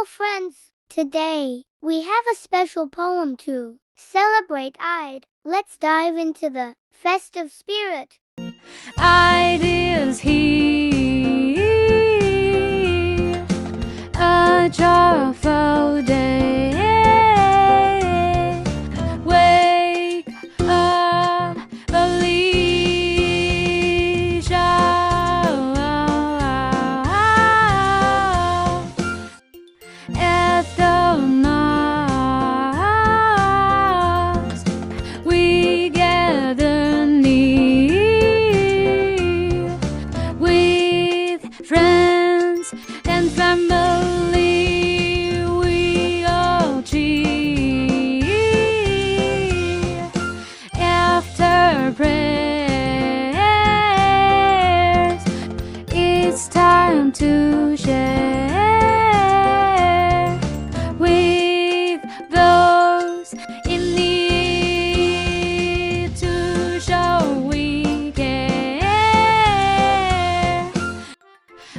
Hello friends! Today, we have a special poem to celebrate Eid. Let's dive into the festive spirit. Eid is here, a joyful day. Wake up, early, shout at the mosque. We gather near with friends and family. We all cheer after prayers. It's time to share with those in need, to show we care.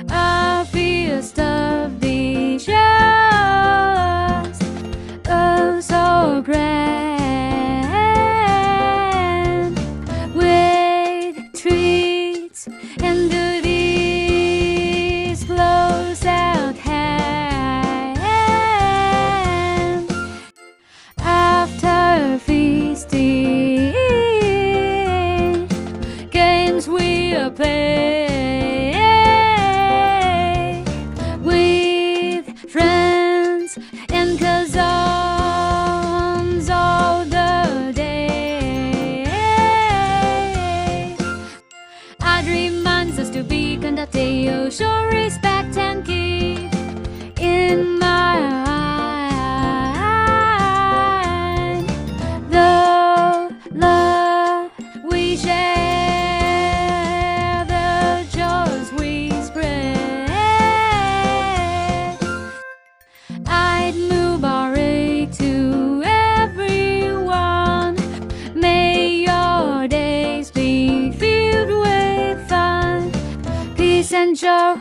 A feast of dishes, oh so grand, with treats and goodies close at hand. After feasting, games we'll play with friends and cousins all the day. It reminds us to be conducted, show respect and keep in mind the love we share, the joys we spread. Eid Mubarak to everyone. May your days be filled with fun, peace and joy